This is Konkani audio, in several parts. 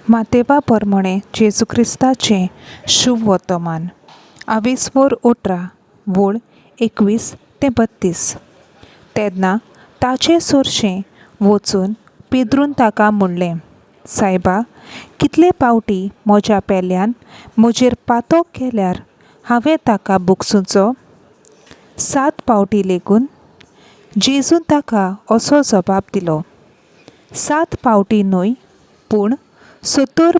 मातेवा परमणे जेजू क्रिस्ताचे शुभ वर्तमान 28 वोळ 21 ते 32. तेन्ना ताचे चोरशें वचून पेद्रून ताका म्हणलें, सायबा, कितले पावटी म्हज्या पेल्यान म्हजेर पातोक केल्यार हांवें ताका बुगसूचो? 7 पावटी लेगून? जेजून ताका असो जबाब दिलो, 7 पावटी न्हय, पूण 70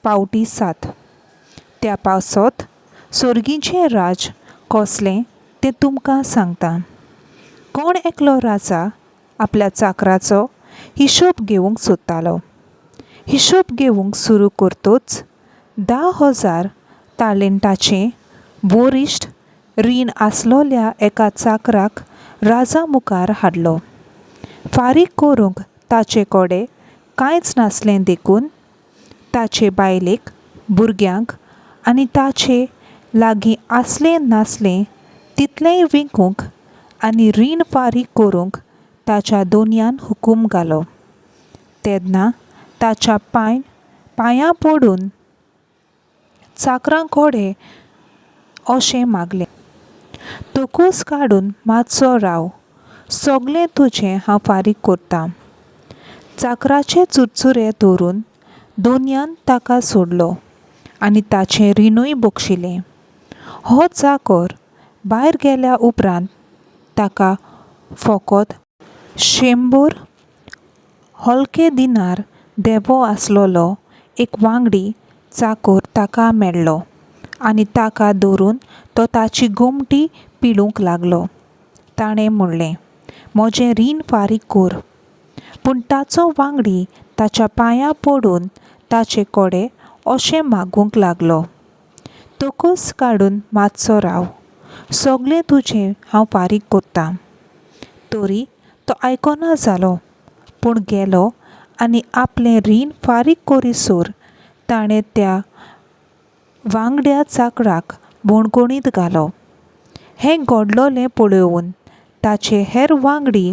पावटी 7. त्या पावसांत सर्गीचें राज कसलें तें तुमकां सांगता. कोण एकलो राजा आपल्या चाकराचो हिशोब घेवंक सोदतालो. हिशोब घेवंक सुरू करतूच 10,000 तालंटाचें वरिश्ठ रीण आसलोल्या एका चाकराक राजा मुखार हाडलो. फारीक करूंक ताचे कडेन कांयच नासलें देखून ताचे बायलेक, भुरग्यांक आनी ताचे लागीं आसलें नासलें तितलेंय विकूंक आनी रीण फारीक करूंक ताच्या दोनयान हुकूम घालो. तेन्ना ताच्या पांयां पडून चाकरां कडेन अशें मागलें, तोकूच काडून मातसो राव, सगळें तुजें हांव फारीक करतां. चाकराचे चुरचुरे धरून दोनयान ताका सोडलो आनी ताचें रीणूय बक्षिलें. हो चाकर भायर गेल्या उपरांत ताका फकत 100 हलके दिनार देवो आसलोलो एक वांगडी चाकर ताका मेळ्ळो आनी ताका धरून तो ताची गोमटी पिळूंक लागलो. ताणें म्हणलें, म्हजें रीण फारीक कर. पूण ताचो वांगडी ताच्या पांयां पडून ताचे कडेन अशें मागूंक लागलो, तोकूच काडून मातसो राव, सगळें तुजें हांव फारीक करतां. तरी तो आयकना जालो, पूण गेलो आनी आपलें रीण फारीक करीसर ताणें त्या वांगड्या चाकराक भोणकुणींत घालो. हें घडलोलें पळोवन ताचे हेर वांगडी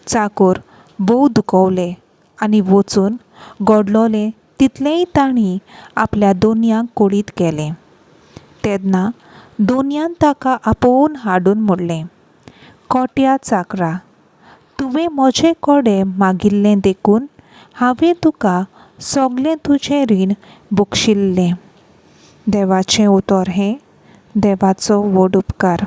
चाकर भोव दुखवले आनी वचून घडलोलें तितलेंय तांणी आपल्या दोनयांक कळीत केलें. तेन्ना दोनयान ताका आपोवन हाडून म्हणलें, खोट्या चाकरा, तुवें म्हजे कडेन मागिल्लें देखून हांवें तुका सगळें तुजें रीण बक्षिल्लें. देवाचें उतर हें. देवाचो व्हड उपकार.